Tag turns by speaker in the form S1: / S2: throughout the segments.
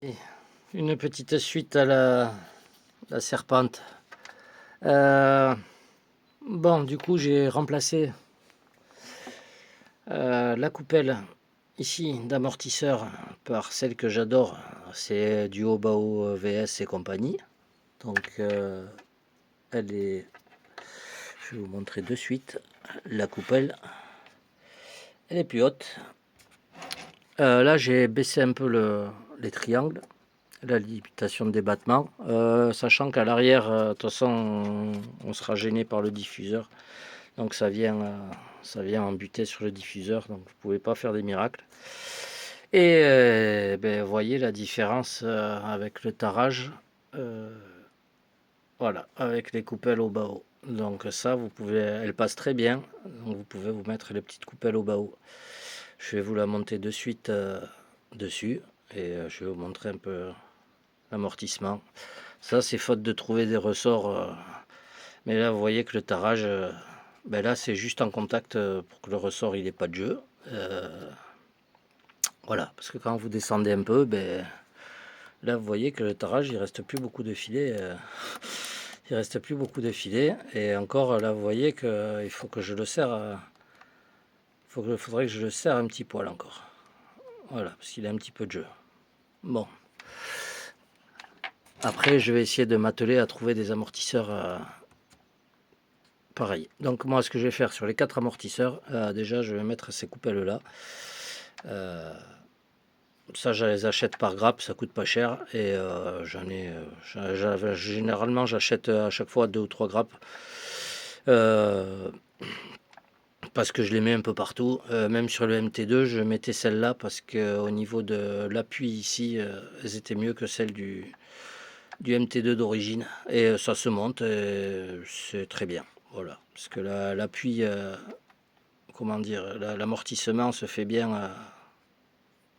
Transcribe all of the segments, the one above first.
S1: Et une petite suite à la serpente. Bon, du coup, j'ai remplacé la coupelle ici d'amortisseur par celle que j'adore. C'est du Obao VS et compagnie. Donc, elle est. Je vais vous montrer de suite la coupelle. Elle est plus haute. Là, j'ai baissé un peu les triangles, la limitation de débattement, sachant qu'à l'arrière, de toute façon, on sera gêné par le diffuseur. Donc ça vient en buter sur le diffuseur, donc vous pouvez pas faire des miracles. Et vous voyez la différence avec le tarage, voilà, avec les coupelles au bas-haut. Donc ça, vous pouvez, elle passe très bien, donc vous pouvez vous mettre les petites coupelles au bas-haut. Je vais vous la monter de suite dessus, et je vais vous montrer un peu l'amortissement. Ça, c'est faute de trouver des ressorts, mais là, vous voyez que le tarage... là, c'est juste en contact pour que le ressort il n'ait pas de jeu. Voilà, parce que quand vous descendez un peu, là vous voyez que le tarage il reste plus beaucoup de filets. Il reste plus beaucoup de filets. Et encore là, vous voyez que il faut que je le serre. Faudrait que je le serre un petit poil encore. Voilà, parce qu'il a un petit peu de jeu. Bon. Après, je vais essayer de m'atteler à trouver des amortisseurs pareils. Donc moi, ce que je vais faire sur les 4 amortisseurs, déjà, je vais mettre ces coupelles là. Ça, je les achète par grappe, ça coûte pas cher. Et généralement, j'achète à chaque fois 2 ou 3 grappes. Parce que je les mets un peu partout. Même sur le MT2, je mettais celle-là parce qu'au niveau de l'appui ici, elles étaient mieux que celles du MT2 d'origine. Et ça se monte, c'est très bien. Voilà. Parce que l'appui, comment dire, l'amortissement se fait bien.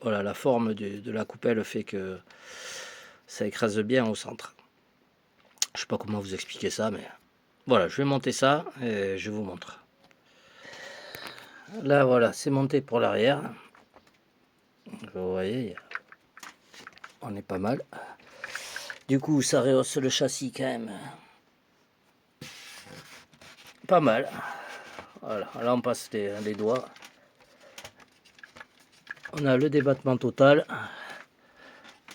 S1: Voilà, la forme de la coupelle fait que ça écrase bien au centre. Je sais pas comment vous expliquer ça, mais voilà, je vais monter ça et je vous montre. Là, voilà, c'est monté pour l'arrière. Vous voyez, on est pas mal. Du coup, ça rehausse le châssis quand même. Pas mal. Voilà, là on passe les doigts. On a le débattement total.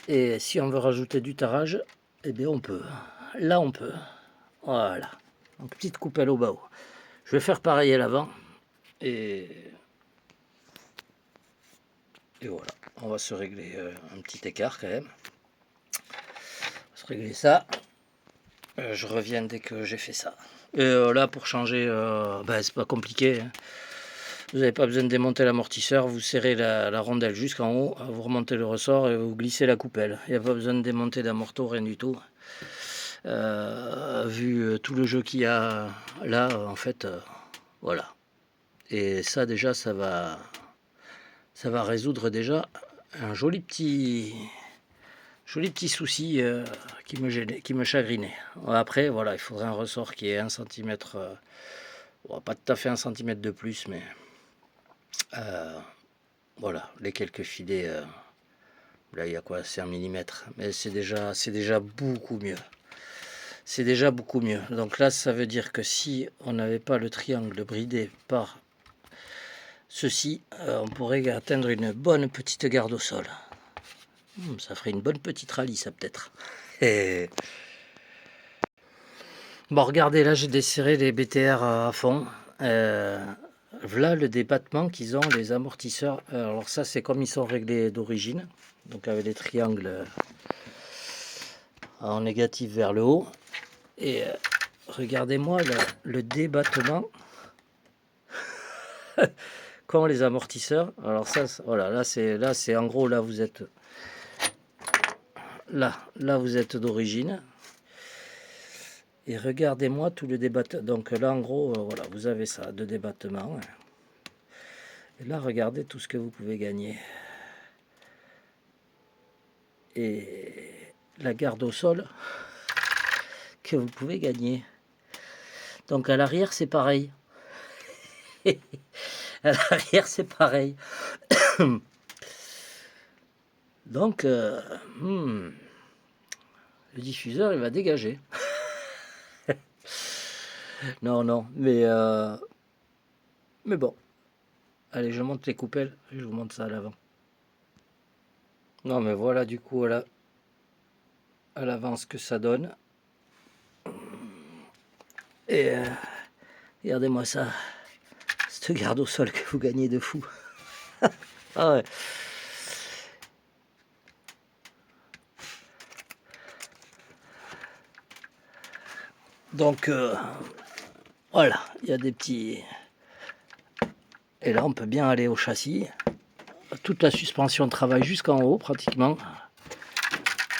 S1: Et si on veut rajouter du tarage, eh bien on peut. Là on peut. Voilà. Donc petite coupelle au bas. Je vais faire pareil à l'avant. Et voilà. On va se régler un petit écart quand même. On va se régler ça. Je reviens dès que j'ai fait ça. Et là pour changer, c'est pas compliqué. Hein. Vous n'avez pas besoin de démonter l'amortisseur, vous serrez la rondelle jusqu'en haut, vous remontez le ressort et vous glissez la coupelle. Il n'y a pas besoin de démonter d'amorto, rien du tout. Vu tout le jeu qu'il y a là, en fait, voilà. Et ça déjà, ça va résoudre déjà un joli petit souci qui me chagrinait. Après, voilà, il faudrait un ressort qui est 1 cm, pas tout à fait 1 cm de plus, mais voilà, les quelques filets, là il y a quoi, c'est 1 mm, mais c'est déjà beaucoup mieux. C'est déjà beaucoup mieux. Donc là, ça veut dire que si on n'avait pas le triangle bridé par ceci, on pourrait atteindre une bonne petite garde au sol. Ça ferait une bonne petite rallye, ça peut-être. Et... Bon, regardez, là, j'ai desserré les BTR à fond. Voilà le débattement qu'ils ont, les amortisseurs. Alors ça, c'est comme ils sont réglés d'origine. Donc avec les triangles en négatif vers le haut. Et regardez-moi le débattement qu'ont les amortisseurs. Alors ça, voilà, là c'est en gros, là vous êtes là vous êtes d'origine. Et regardez-moi tout le débattement. Donc là en gros, voilà, vous avez ça, de débattement. Et là, regardez tout ce que vous pouvez gagner. Et la garde au sol que vous pouvez gagner. Donc à l'arrière, c'est pareil. À l'arrière, c'est pareil. Donc, le diffuseur, il va dégager. Non, non, mais bon. Allez, je monte les coupelles, je vous montre ça à l'avant. Non, mais voilà du coup à l'avant ce que ça donne. Et regardez-moi ça. Cette garde au sol que vous gagnez de fou. Ah ouais. Donc voilà, il y a des petits... Et là on peut bien aller au châssis. Toute la suspension travaille jusqu'en haut pratiquement.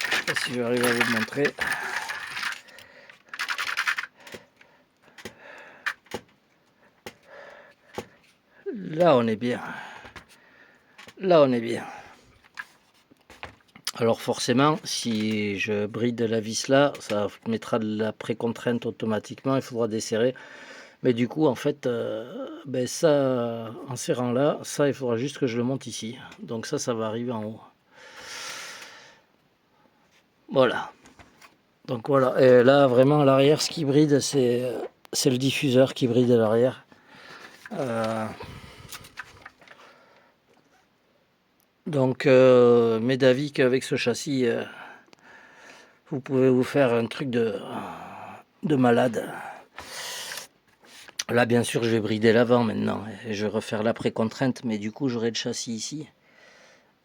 S1: Je sais pas si je vais arriver à vous le montrer. Là on est bien. Là on est bien. Alors forcément, si je bride la vis là, ça mettra de la précontrainte automatiquement, il faudra desserrer. Mais du coup, en fait, ben ça, en serrant là, ça, il faudra juste que je le monte ici. Donc ça va arriver en haut. Voilà. Donc voilà. Et là, vraiment, à l'arrière, ce qui bride, c'est le diffuseur qui bride à l'arrière. Donc, mais d'avis qu'avec ce châssis, vous pouvez vous faire un truc de malade. Là, bien sûr, je vais brider l'avant maintenant et je vais refaire la précontrainte, mais du coup, j'aurai le châssis ici.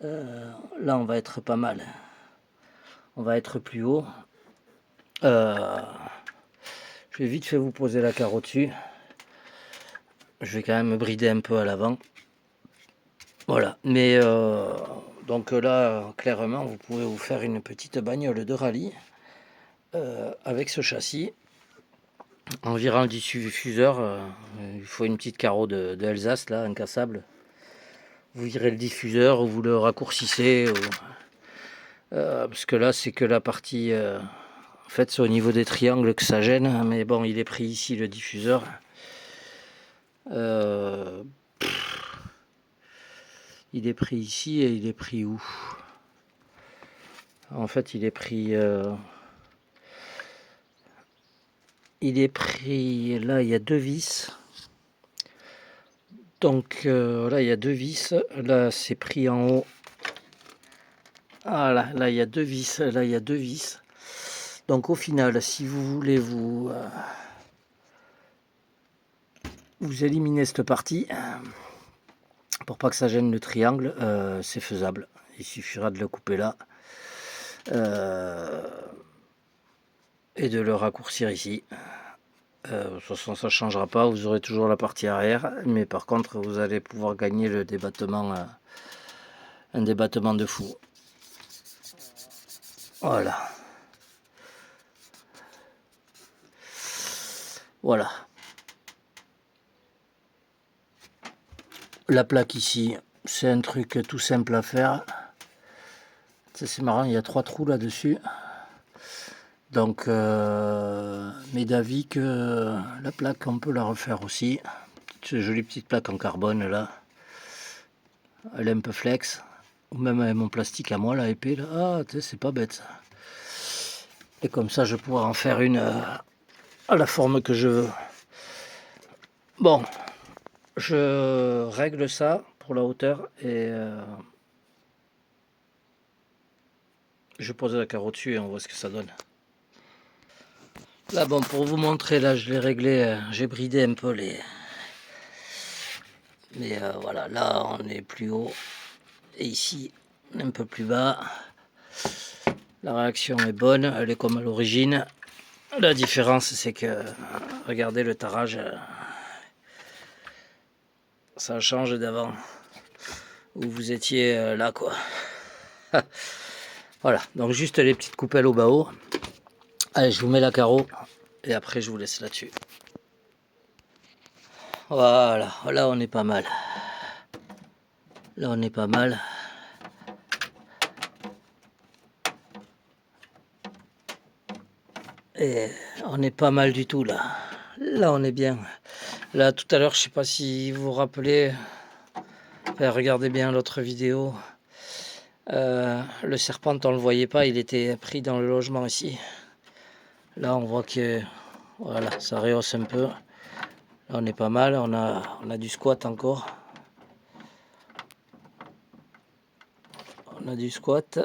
S1: Là, on va être pas mal. On va être plus haut. Je vais vite fait vous poser la carreau dessus. Je vais quand même me brider un peu à l'avant. Voilà. Mais donc là, clairement, vous pouvez vous faire une petite bagnole de rallye avec ce châssis. En virant le diffuseur, il faut une petite carreau de Alsace, là, incassable. Vous virez le diffuseur ou vous le raccourcissez. Parce que là, c'est que la partie... en fait, c'est au niveau des triangles que ça gêne. Mais bon, il est pris ici, le diffuseur. Il est pris ici et il est pris où? En fait, il est pris... il est pris... Là, il y a deux vis. Donc, là, il y a deux vis. Là, c'est pris en haut. Voilà, là, il y a deux vis. Là, il y a deux vis. Donc, au final, si vous voulez vous éliminer cette partie, pour pas que ça gêne le triangle, c'est faisable. Il suffira de le couper là. Et de le raccourcir ici. De toute façon, ça ne changera pas, vous aurez toujours la partie arrière, mais par contre, vous allez pouvoir gagner le débattement, un débattement de fou. Voilà. Voilà. La plaque ici, c'est un truc tout simple à faire. C'est marrant, il y a 3 trous là-dessus. Donc, mais d'avis que la plaque, on peut la refaire aussi. Cette jolie petite plaque en carbone là. Elle est un peu flex. Ou même avec mon plastique à moi là, épais là. Ah, c'est pas bête ça. Et comme ça, je pourrais en faire une à la forme que je veux. Bon, je règle ça pour la hauteur et je pose la carreau dessus et on voit ce que ça donne. Là, bon, pour vous montrer, là, je l'ai réglé, j'ai bridé un peu les... Mais voilà, là, on est plus haut. Et ici, un peu plus bas. La réaction est bonne, elle est comme à l'origine. La différence, c'est que, regardez le tarage, ça change d'avant. Où vous étiez là, quoi. Voilà, donc juste les petites coupelles au bas-haut. Allez, je vous mets la carreau et après je vous laisse là-dessus. Voilà, là on est pas mal. Là on est pas mal. Et on est pas mal du tout là. Là on est bien. Là tout à l'heure, je sais pas si vous vous rappelez, regardez bien l'autre vidéo. Le serpent, on le voyait pas, il était pris dans le logement ici. Là, on voit que voilà, ça rehausse un peu. Là, on est pas mal, on a du squat encore. On a du squat.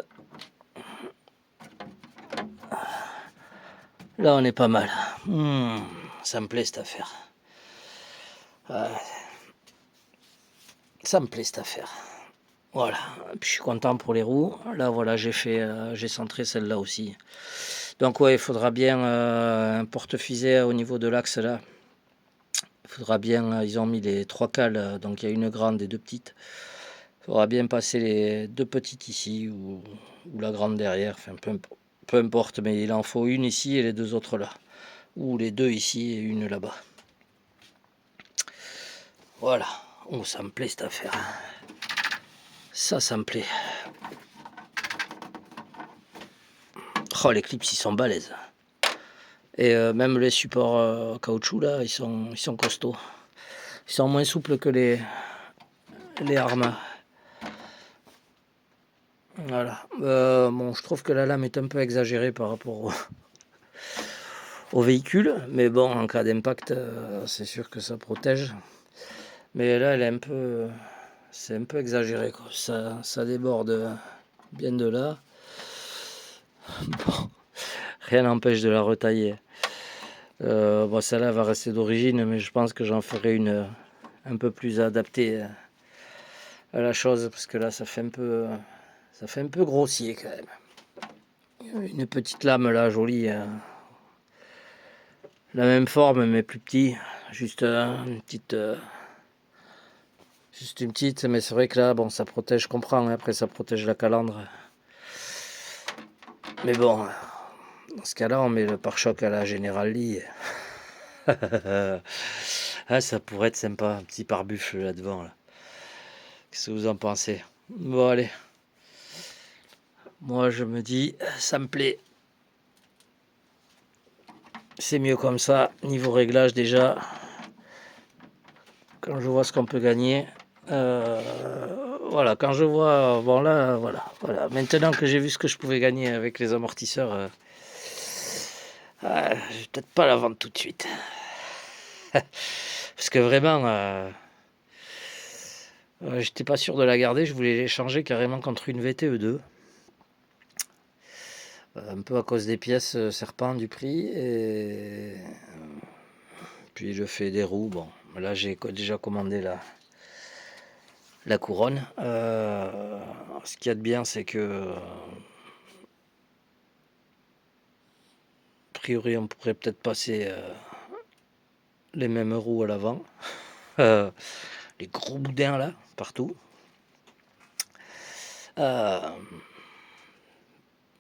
S1: Là, on est pas mal. Ça me plaît cette affaire. Ça me plaît cette affaire. Voilà. Puis, je suis content pour les roues. Là, voilà, j'ai centré celle-là aussi. Donc, ouais, il faudra bien un porte-fusée au niveau de l'axe là. Il faudra bien. Ils ont mis les 3 cales, donc il y a une grande et 2 petites. Il faudra bien passer les 2 petites ici ou la grande derrière. Enfin, peu importe, mais il en faut une ici et les 2 autres là. Ou les 2 ici et une là-bas. Voilà. Oh, ça me plaît cette affaire. Ça me plaît. Oh, les clips, ils sont balèzes. Et même les supports caoutchouc, là, ils sont costauds. Ils sont moins souples que les Arma. Voilà. Bon, je trouve que la lame est un peu exagérée par rapport au véhicule. Mais bon, en cas d'impact, c'est sûr que ça protège. Mais là, elle est un peu... C'est un peu exagéré, quoi. Ça déborde bien de là. Bon, rien n'empêche de la retailler. Bon, celle-là va rester d'origine, mais je pense que j'en ferai une un peu plus adaptée à la chose, parce que là, ça fait un peu grossier quand même. Une petite lame là, jolie, la même forme mais plus petit, juste juste une petite, mais c'est vrai que là, bon, ça protège, je comprends, hein, après ça protège la calandre. Mais bon, dans ce cas-là, on met le pare-choc à la General Lee. Ah, ça pourrait être sympa, un petit pare-buffle là devant. Là. Qu'est-ce que vous en pensez? Bon, allez. Moi, je me dis, ça me plaît. C'est mieux comme ça. Niveau réglage, déjà, quand je vois ce qu'on peut gagner. Voilà, quand je vois. Bon, là, voilà. Maintenant que j'ai vu ce que je pouvais gagner avec les amortisseurs, je vais peut-être pas la vendre tout de suite. Parce que vraiment. J'étais pas sûr de la garder, je voulais l'échanger carrément contre une VTE2. Un peu à cause des pièces serpent du prix. Et puis je fais des roues. Bon, là j'ai déjà commandé la couronne. Ce qu'il y a de bien, c'est que a priori on pourrait peut-être passer les mêmes roues à l'avant. Les gros boudins là, partout.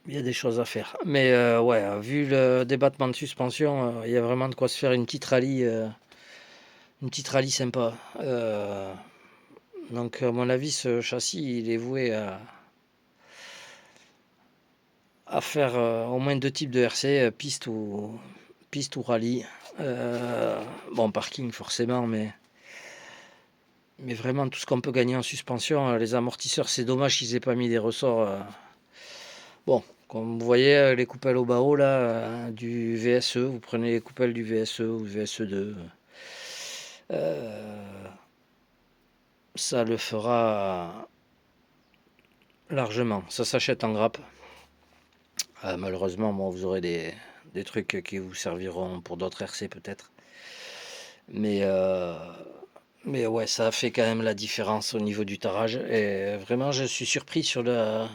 S1: Il y a des choses à faire. Mais ouais, vu le débattement de suspension, il y a vraiment de quoi se faire une petite rallye sympa. Donc à mon avis, ce châssis, il est voué à faire au moins 2 types de RC, piste ou rallye. Bon, parking forcément, mais vraiment tout ce qu'on peut gagner en suspension, les amortisseurs, c'est dommage qu'ils aient pas mis des ressorts. Bon, comme vous voyez, les coupelles au bas-haut là, du VSE, vous prenez les coupelles du VSE ou VSE2. Ça le fera largement. Ça s'achète en grappe. Malheureusement, bon, vous aurez des trucs qui vous serviront pour d'autres RC peut-être. Mais ouais, ça fait quand même la différence au niveau du tarage. Et vraiment, je suis surpris sur le...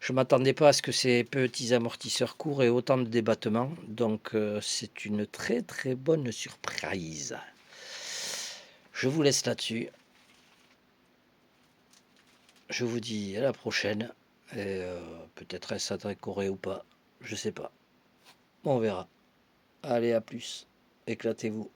S1: Je m'attendais pas à ce que ces petits amortisseurs courts aient autant de débattement. Donc c'est une très très bonne surprise. Je vous laisse là-dessus. Je vous dis à la prochaine. Et peut-être est-ce à décorer ou pas. Je sais pas. On verra. Allez, à plus. Éclatez-vous.